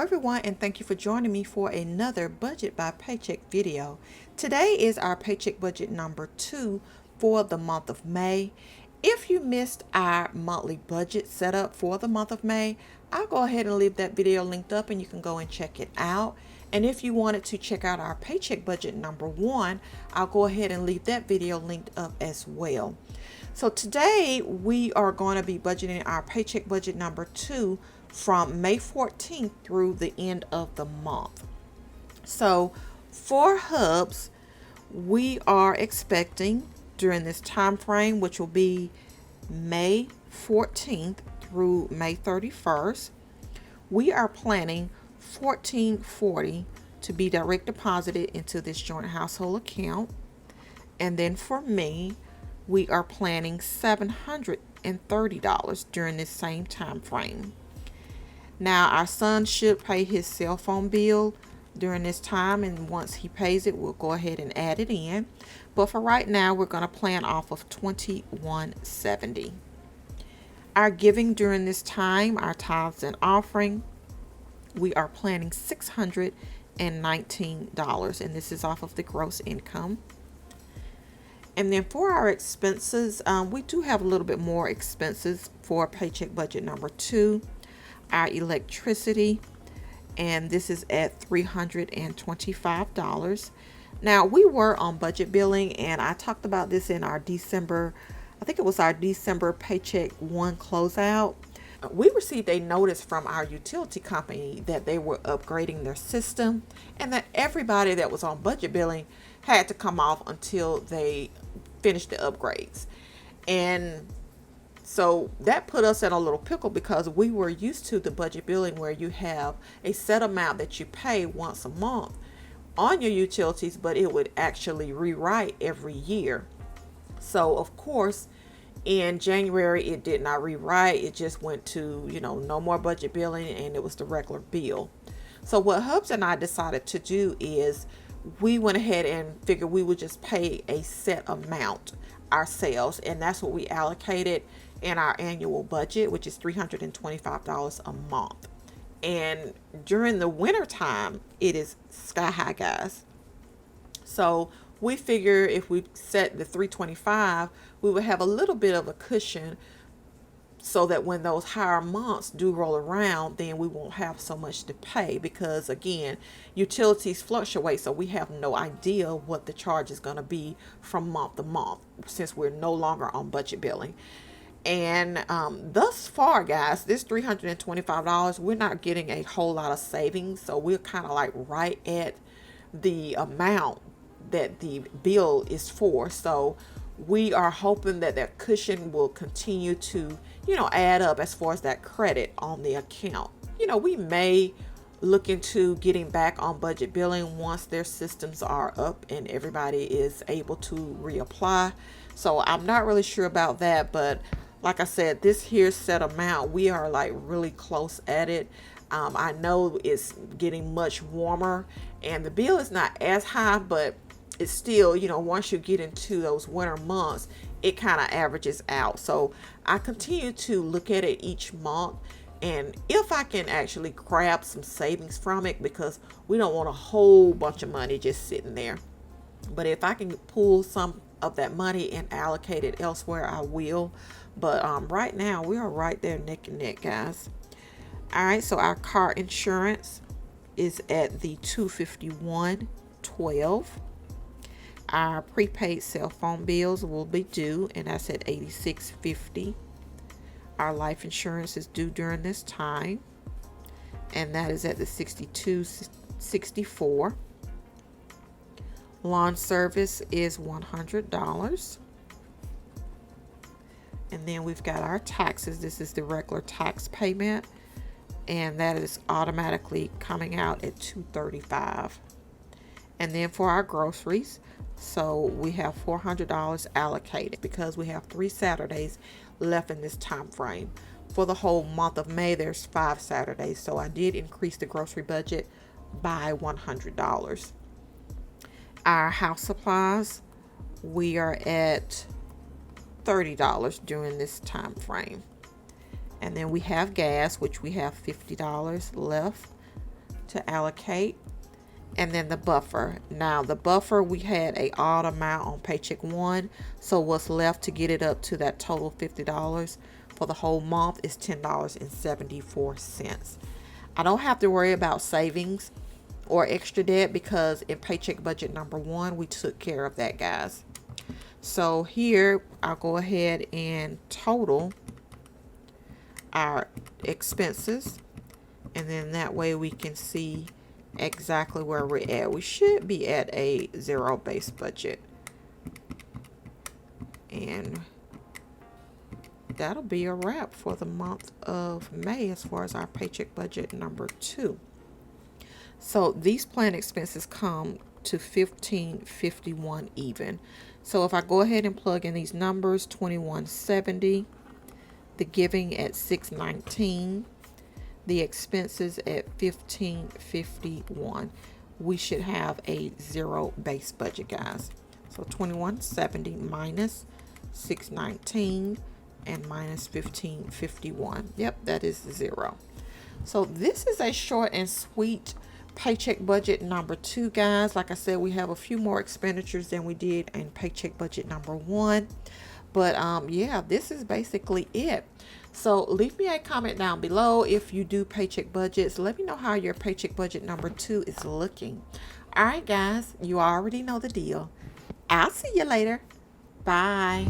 everyone, and thank you for joining me for another Budget by Paycheck video. Today is our paycheck budget number 2 for the month of May. If you missed our monthly budget setup for the month of May, I'll go ahead and leave that video linked up and you can go and check it out. And if you wanted to check out our paycheck budget number 1, I'll go ahead and leave that video linked up as well. So today we are going to be budgeting our paycheck budget number 2 from May 14th through the end of the month. So for hubs, we are expecting during this time frame, which will be May 14th through May 31st, we are planning $14.40 to be direct deposited into this joint household account. And then for me, we are planning $730 during this same time frame. Now, our son should pay his cell phone bill during this time, and once he pays it, we'll go ahead and add it in. But for right now, we're going to plan off of $21.70. Our giving during this time, our tithes and offering, we are planning $619, and this is off of the gross income. And then for our expenses, we do have a little bit more expenses for paycheck budget number 2. Our electricity, and this is at $325. Now, we were on budget billing, and I talked about this in our December, I think it was our December paycheck 1 closeout. We received a notice from our utility company that they were upgrading their system and that everybody that was on budget billing had to come off until they finished the upgrades. And so that put us in a little pickle because we were used to the budget billing where you have a set amount that you pay once a month on your utilities, but it would actually rewrite every year. So of course, in January, it did not rewrite. It just went to, no more budget billing, and it was the regular bill. So what Hubs and I decided to do is we went ahead and figured we would just pay a set amount ourselves, and that's what we allocated in our annual budget, which is $325 a month. And during the winter time, it is sky high, guys. So we figure if we set the $325, we would have a little bit of a cushion so that when those higher months do roll around, then we won't have so much to pay because, again, utilities fluctuate, so we have no idea what the charge is going to be from month to month since we're no longer on budget billing. And thus far, guys, this $325, we're not getting a whole lot of savings, so we're kind of like right at the amount that the bill is for. So we are hoping that that cushion will continue to, add up as far as that credit on the account. We may look into getting back on budget billing once their systems are up and everybody is able to reapply. So I'm not really sure about that, but like I said, this here set amount, we are like really close at it. I know it's getting much warmer and the bill is not as high, but it's still, once you get into those winter months, it kind of averages out. So I continue to look at it each month, and if I can actually grab some savings from it, because we don't want a whole bunch of money just sitting there. But if I can pull some of that money and allocate it elsewhere, I will. But right now, we are right there neck and neck, guys. All right, so our car insurance is at the $251.12. Our prepaid cell phone bills will be due, and that's at $86.50. Our life insurance is due during this time, and that is at the $62.64. Lawn service is $100. And then we've got our taxes. This is the regular tax payment, and that is automatically coming out at $235. And then for our groceries, so we have $400 allocated because we have 3 Saturdays left in this time frame. For the whole month of May, there's 5 Saturdays, so I did increase the grocery budget by $100. Our house supplies, we are at $30 during this time frame. And then we have gas, which we have $50 left. to allocate. And then the buffer. Now the buffer, we had a odd amount on paycheck one, so what's left to get it up to that total $50 for the whole month is $10.74. I don't have to worry about savings or extra debt because in paycheck budget number one we took care of that, guys. So here I'll go ahead and total our expenses, and then that way we can see exactly where we're at. We should be at a zero base budget, and that'll be a wrap for the month of May as far as our paycheck budget number two. So these planned expenses come to $15.51 even. So if I go ahead and plug in these numbers, $21.70, the giving at $6.19, the expenses at $15.51, we should have a zero base budget, guys. So $21.70 minus $6.19 and minus $15.51. Yep, that is zero. So this is a short and sweet paycheck budget number two, guys. Like I said, we have a few more expenditures than we did in paycheck budget number one, but yeah, this is basically it. So leave me a comment down below if you do paycheck budgets. Let me know how your paycheck budget number two is looking. All right, guys, you already know the deal. I'll see you later. Bye.